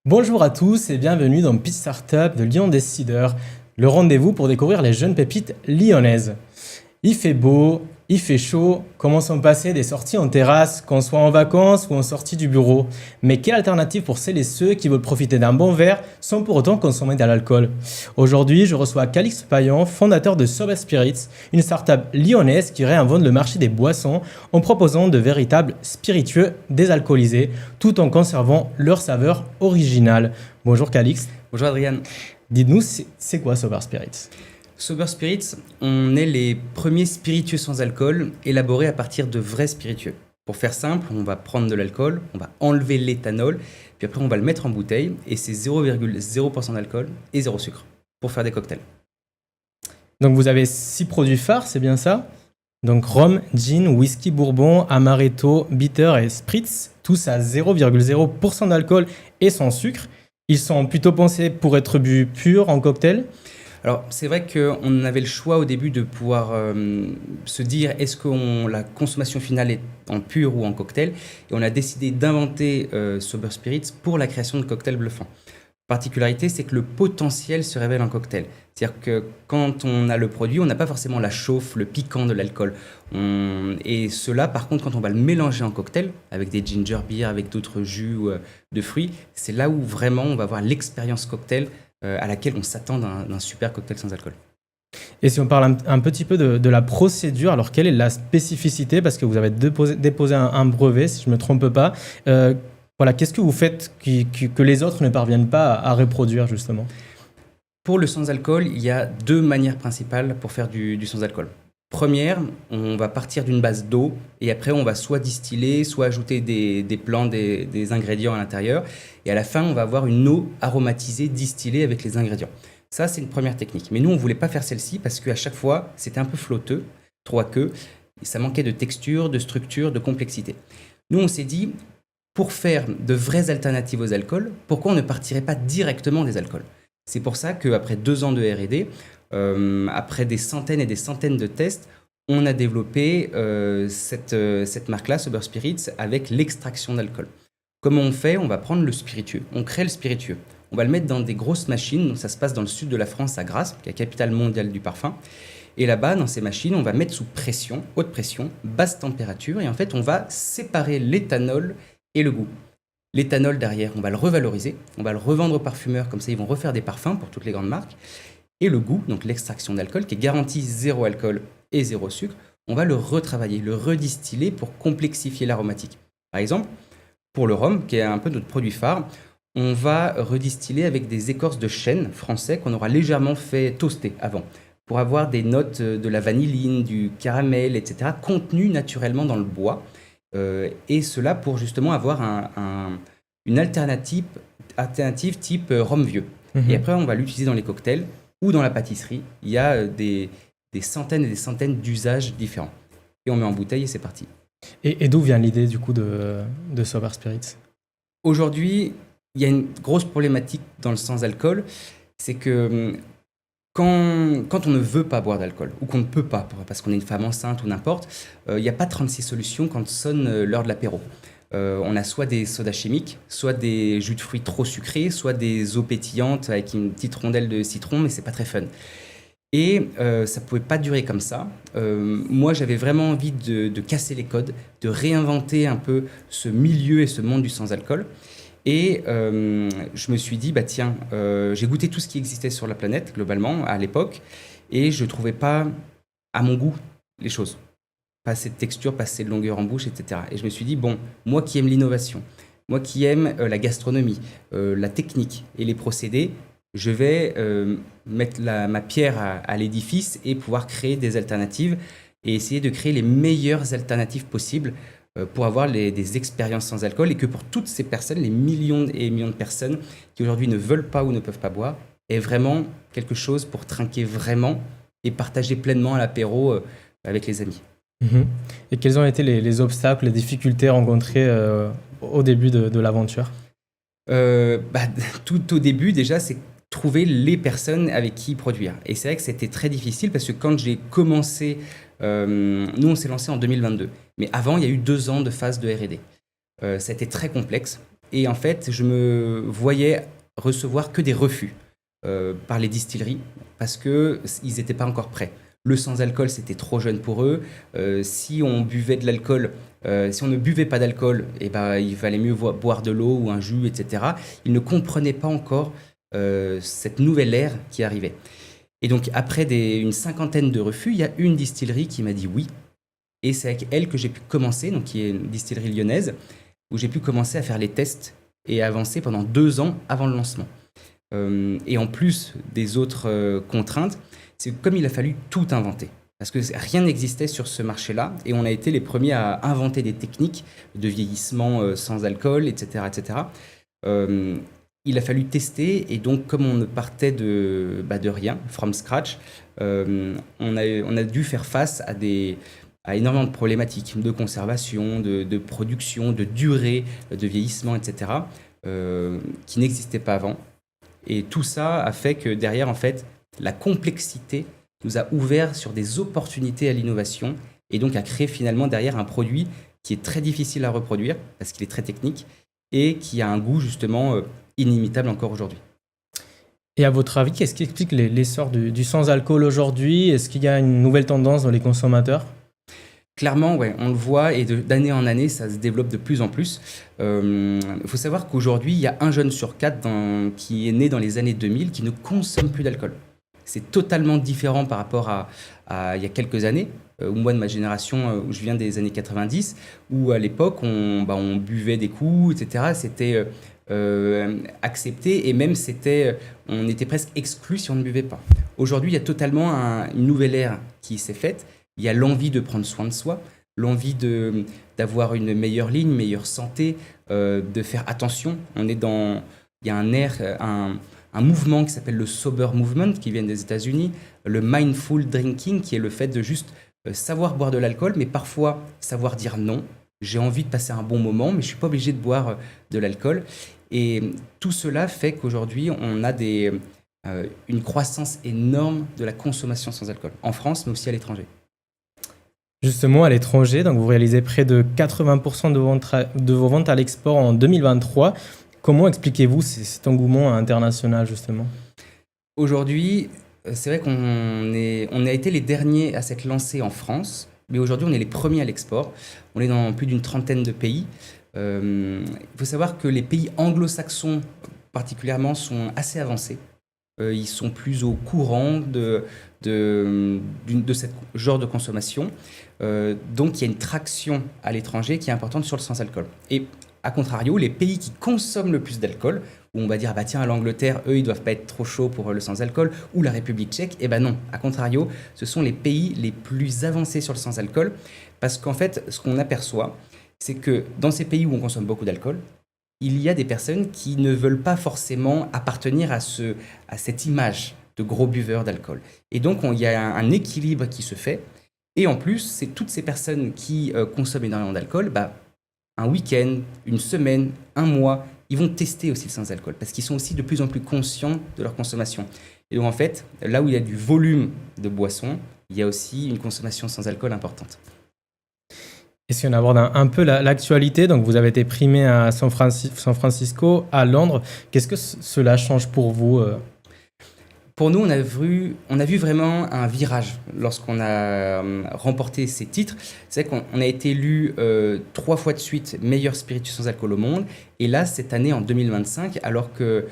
Bonjour à tous et bienvenue dans Pitch Startup de Lyon Décideur, le rendez-vous pour découvrir les jeunes pépites lyonnaises. Il fait beau, il fait chaud, comment sont passées des sorties en terrasse, qu'on soit en vacances ou en sortie du bureau. Mais quelle alternative pour celles et ceux qui veulent profiter d'un bon verre sans pour autant consommer de l'alcool? Aujourd'hui, je reçois Calix Payan, fondateur de Sober Spirits, une startup lyonnaise qui réinvente le marché des boissons en proposant de véritables spiritueux désalcoolisés tout en conservant leur saveur originale. Bonjour Calix, Bonjour Adrien. dites-nous c'est quoi Sober Spirits? Sober Spirits, on est les premiers spiritueux sans alcool élaborés à partir de vrais spiritueux. Pour faire simple, on va prendre de l'alcool, on va enlever l'éthanol, puis après on va le mettre en bouteille et c'est 0,0% d'alcool et zéro sucre pour faire des cocktails. Donc vous avez 6 produits phares, c'est bien ça? Donc rhum, gin, whisky, bourbon, amaretto, bitter et spritz, tous à 0,0% d'alcool et sans sucre. Ils sont plutôt pensés pour être bu pur en cocktail. Alors c'est vrai qu'on avait le choix au début de pouvoir se dire est-ce que la consommation finale est en pur ou en cocktail, et on a décidé d'inventer Sober Spirits pour la création de cocktails bluffants. Particularité, c'est que le potentiel se révèle en cocktail. C'est-à-dire que quand on a le produit, on n'a pas forcément la chauffe, le piquant de l'alcool. Et cela, par contre, quand on va le mélanger en cocktail, avec des ginger beer, avec d'autres jus de fruits, c'est là où vraiment on va avoir l'expérience cocktail à laquelle on s'attend d'un super cocktail sans alcool. Et si on parle un petit peu de la procédure, alors quelle est la spécificité? Parce que vous avez déposé un brevet, si je ne me trompe pas. Voilà, qu'est-ce que vous faites que les autres ne parviennent pas à reproduire justement? Pour le sans-alcool, il y a deux manières principales pour faire du sans-alcool. Première, on va partir d'une base d'eau et après on va soit distiller, soit ajouter des plants, des ingrédients à l'intérieur. Et à la fin, on va avoir une eau aromatisée, distillée avec les ingrédients. Ça, c'est une première technique. Mais nous, on ne voulait pas faire celle-ci parce qu'à chaque fois, c'était un peu flotteux, trop aqueux. Et ça manquait de texture, de structure, de complexité. Nous, on s'est dit, pour faire de vraies alternatives aux alcools, pourquoi on ne partirait pas directement des alcools? C'est pour ça qu'après 2 ans de R&D, après des centaines et des centaines de tests, on a développé cette marque-là, Sober Spirits, avec l'extraction d'alcool. Comment on fait? On va prendre le spiritueux, on crée le spiritueux. On va le mettre dans des grosses machines, donc ça se passe dans le sud de la France, à Grasse, qui est la capitale mondiale du parfum. Et là-bas, dans ces machines, on va mettre sous pression, haute pression, basse température, et en fait, on va séparer l'éthanol et le goût. L'éthanol derrière, on va le revaloriser, on va le revendre aux parfumeurs, comme ça ils vont refaire des parfums pour toutes les grandes marques. Et le goût, donc l'extraction d'alcool, qui est garantie zéro alcool et zéro sucre, on va le retravailler, le redistiller pour complexifier l'aromatique. Par exemple, pour le rhum, qui est un peu notre produit phare, on va redistiller avec des écorces de chêne français qu'on aura légèrement fait toaster avant, pour avoir des notes de la vanilline, du caramel, etc., contenues naturellement dans le bois. Et cela pour justement avoir une alternative type rhum vieux. Et après, on va l'utiliser dans les cocktails ou dans la pâtisserie. Il y a des centaines et des centaines d'usages différents. Et on met en bouteille et c'est parti. Et d'où vient l'idée du coup de Sober Spirits? Aujourd'hui, il y a une grosse problématique dans le sans-alcool, c'est que quand on ne veut pas boire d'alcool, ou qu'on ne peut pas, parce qu'on est une femme enceinte ou n'importe, il n'y a pas 36 solutions quand sonne l'heure de l'apéro. On a soit des sodas chimiques, soit des jus de fruits trop sucrés, soit des eaux pétillantes avec une petite rondelle de citron, mais c'est pas très fun. Et ça pouvait pas durer comme ça. Moi, j'avais vraiment envie de casser les codes, de réinventer un peu ce milieu et ce monde du sans-alcool. Et je me suis dit, bah tiens, j'ai goûté tout ce qui existait sur la planète, globalement, à l'époque, et je ne trouvais pas, à mon goût, les choses. Pas assez de texture, pas assez de longueur en bouche, etc. Et je me suis dit, bon, moi qui aime l'innovation, moi qui aime la gastronomie, la technique et les procédés, je vais mettre ma pierre à l'édifice et pouvoir créer des alternatives et essayer de créer les meilleures alternatives possibles pour avoir des expériences sans alcool, et que pour toutes ces personnes, les millions et millions de personnes qui aujourd'hui ne veulent pas ou ne peuvent pas boire, est vraiment quelque chose pour trinquer vraiment et partager pleinement à l'apéro avec les amis. Mhm. Et quels ont été les obstacles, les difficultés rencontrées au début de l'aventure? Tout au début, déjà, c'est trouver les personnes avec qui produire. Et c'est vrai que c'était très difficile parce que quand j'ai commencé, nous on s'est lancé en 2022. Mais avant, il y a eu 2 ans de phase de R&D. Ça a été très complexe. Et en fait, je me voyais recevoir que des refus par les distilleries parce qu'ils n'étaient pas encore prêts. Le sans-alcool, c'était trop jeune pour eux. Si on buvait de l'alcool, si on ne buvait pas d'alcool, eh ben, il valait mieux boire de l'eau ou un jus, etc. Ils ne comprenaient pas encore cette nouvelle ère qui arrivait. Et donc, après une cinquantaine de refus, il y a une distillerie qui m'a dit oui. Et c'est avec elle que j'ai pu commencer, donc qui est une distillerie lyonnaise, où j'ai pu commencer à faire les tests et avancer pendant 2 ans avant le lancement. Et en plus des autres contraintes, c'est comme il a fallu tout inventer. Parce que rien n'existait sur ce marché-là. Et on a été les premiers à inventer des techniques de vieillissement sans alcool, etc. etc. Il a fallu tester. Et donc, comme on ne partait de rien, from scratch, on a dû faire face à énormément de problématiques de conservation, de production, de durée, de vieillissement, etc., qui n'existaient pas avant. Et tout ça a fait que derrière, en fait, la complexité nous a ouvert sur des opportunités à l'innovation et donc a créé finalement derrière un produit qui est très difficile à reproduire parce qu'il est très technique et qui a un goût justement inimitable encore aujourd'hui. Et à votre avis, qu'est-ce qui explique l'essor du sans-alcool aujourd'hui? Est-ce qu'il y a une nouvelle tendance dans les consommateurs? Clairement, ouais, on le voit et d'année en année, ça se développe de plus en plus. Il faut savoir qu'aujourd'hui, il y a 1 jeune sur 4 qui est né dans les années 2000 qui ne consomme plus d'alcool. C'est totalement différent par rapport à il y a quelques années, où moi de ma génération, où je viens des années 90, où à l'époque, on buvait des coups, etc. C'était accepté et même on était presque exclu si on ne buvait pas. Aujourd'hui, il y a totalement une nouvelle ère qui s'est faite. Il y a l'envie de prendre soin de soi, l'envie d'avoir une meilleure ligne, une meilleure santé, de faire attention. Il y a un mouvement qui s'appelle le Sober Movement qui vient des États-Unis, le Mindful Drinking qui est le fait de juste savoir boire de l'alcool, mais parfois savoir dire non. J'ai envie de passer un bon moment, mais je ne suis pas obligé de boire de l'alcool. Et tout cela fait qu'aujourd'hui, on a une croissance énorme de la consommation sans alcool, en France, mais aussi à l'étranger. Justement, à l'étranger, donc vous réalisez près de 80% de vos ventes à l'export en 2023. Comment expliquez-vous cet engouement international, justement? Aujourd'hui, c'est vrai on a été les derniers à s'être lancés en France, mais aujourd'hui, on est les premiers à l'export. On est dans plus d'une trentaine de pays. Il faut savoir que les pays anglo-saxons, particulièrement, sont assez avancés. Ils sont plus au courant de ce genre de consommation. Donc, il y a une traction à l'étranger qui est importante sur le sans-alcool. Et à contrario, les pays qui consomment le plus d'alcool, où on va dire, bah tiens, l'Angleterre, eux, ils doivent pas être trop chauds pour le sans-alcool, ou la République tchèque, eh ben non. À contrario, ce sont les pays les plus avancés sur le sans-alcool, parce qu'en fait, ce qu'on aperçoit, c'est que dans ces pays où on consomme beaucoup d'alcool, il y a des personnes qui ne veulent pas forcément appartenir à cette image de gros buveurs d'alcool. Et donc, il y a un équilibre qui se fait. Et en plus, c'est toutes ces personnes qui consomment énormément d'alcool, un week-end, une semaine, un mois, ils vont tester aussi le sans-alcool parce qu'ils sont aussi de plus en plus conscients de leur consommation. Et donc, en fait, là où il y a du volume de boissons, il y a aussi une consommation sans alcool importante. Et si on aborde un peu l'actualité, donc vous avez été primé à San Francisco, à Londres, qu'est-ce que cela change pour vous? Pour nous, on a vu vraiment un virage lorsqu'on a remporté ces titres. C'est vrai qu'on a été élu 3 fois de suite meilleur spiritueux sans alcool au monde. Et là, cette année, en 2025, alors qu'on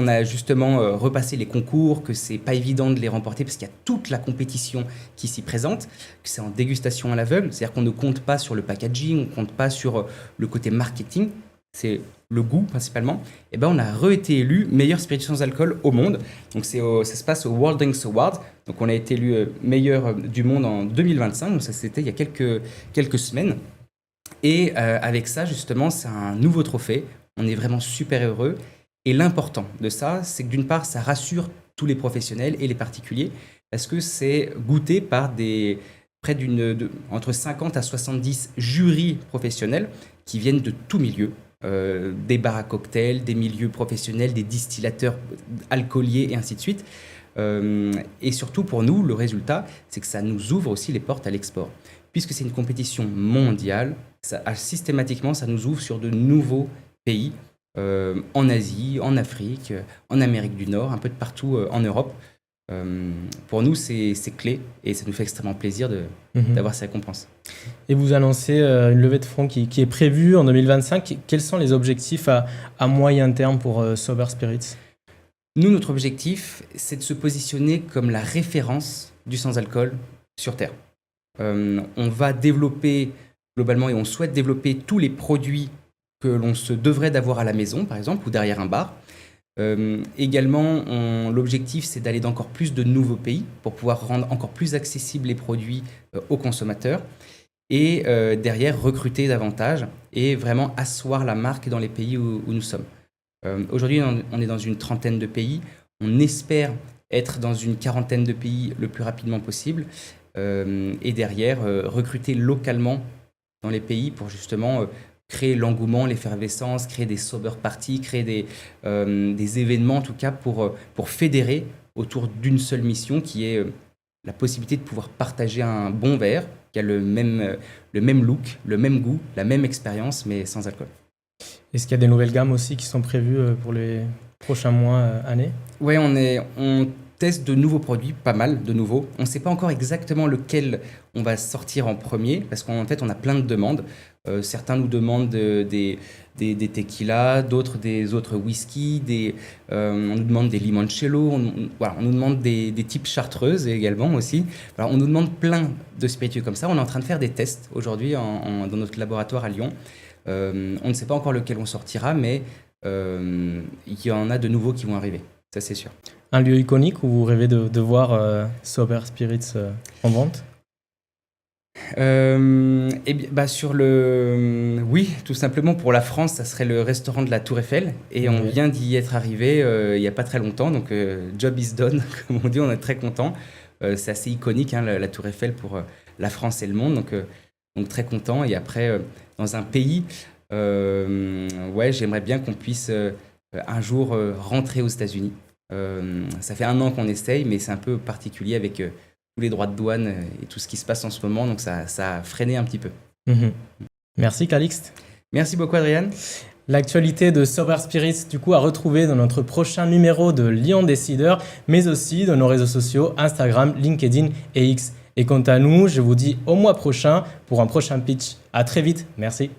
a justement repassé les concours, que c'est pas évident de les remporter parce qu'il y a toute la compétition qui s'y présente, que c'est en dégustation à l'aveugle, c'est-à-dire qu'on ne compte pas sur le packaging, on ne compte pas sur le côté marketing, c'est le goût principalement, et on a été élu meilleur spiritueux sans alcool au monde. Donc ça se passe au World Drinks Awards. Donc on a été élu meilleur du monde en 2025, donc ça c'était il y a quelques semaines. Et avec ça justement, c'est un nouveau trophée, on est vraiment super heureux. Et l'important de ça, c'est que d'une part, ça rassure tous les professionnels et les particuliers, parce que c'est goûté par entre 50 à 70 jurys professionnels qui viennent de tout milieu, des bars à cocktails, des milieux professionnels, des distillateurs alcooliers et ainsi de suite. Et surtout pour nous, le résultat, c'est que ça nous ouvre aussi les portes à l'export. Puisque c'est une compétition mondiale, systématiquement, ça nous ouvre sur de nouveaux pays, en Asie, en Afrique, en Amérique du Nord, un peu de partout en Europe. Pour nous, c'est clé et ça nous fait extrêmement plaisir d'avoir ces récompenses. Et vous annoncez une levée de fonds qui est prévue en 2025. Quels sont les objectifs à moyen terme pour Sober Spirits? Nous, notre objectif, c'est de se positionner comme la référence du sans-alcool sur Terre. On va développer globalement et on souhaite développer tous les produits que l'on se devrait d'avoir à la maison, par exemple, ou derrière un bar. Également, l'objectif, c'est d'aller dans encore plus de nouveaux pays pour pouvoir rendre encore plus accessibles les produits aux consommateurs et derrière recruter davantage et vraiment asseoir la marque dans les pays où nous sommes. Aujourd'hui, on est dans une trentaine de pays. On espère être dans une quarantaine de pays le plus rapidement possible et derrière recruter localement dans les pays pour justement créer l'engouement, l'effervescence, créer des sober parties, créer des événements en tout cas pour fédérer autour d'une seule mission qui est la possibilité de pouvoir partager un bon verre qui a le même look, le même goût, la même expérience mais sans alcool. Est-ce qu'il y a des nouvelles gammes aussi qui sont prévues pour les prochains mois, années? Oui, on teste de nouveaux produits, pas mal de nouveaux. On ne sait pas encore exactement lequel on va sortir en premier parce qu'en fait, on a plein de demandes. Certains nous demandent des tequilas, d'autres des autres whisky, on nous demande des limoncello, on nous demande des types chartreuses également aussi. Alors, on nous demande plein de spiritueux comme ça. On est en train de faire des tests aujourd'hui dans notre laboratoire à Lyon. On ne sait pas encore lequel on sortira, mais il y en a de nouveaux qui vont arriver, ça c'est sûr. Un lieu iconique où vous rêvez de voir Sober Spirits en vente? Eh bien, oui, tout simplement pour la France, ça serait le restaurant de la Tour Eiffel et on vient d'y être arrivé il n'y a pas très longtemps, donc job is done, comme on dit, on est très content. C'est assez iconique, hein, la Tour Eiffel pour la France et le monde, donc très content. Et après, dans un pays, j'aimerais bien qu'on puisse un jour rentrer aux États-Unis. Ça fait 1 an qu'on essaye, mais c'est un peu particulier avec tous les droits de douane et tout ce qui se passe en ce moment, donc ça a freiné un petit peu. Merci Calixte. Merci beaucoup Adrien. L'actualité de Sober Spirits, du coup, à retrouver dans notre prochain numéro de Lyon Décideur, mais aussi dans nos réseaux sociaux Instagram, LinkedIn et X. Et quant à nous, je vous dis au mois prochain pour un prochain pitch. À très vite. Merci.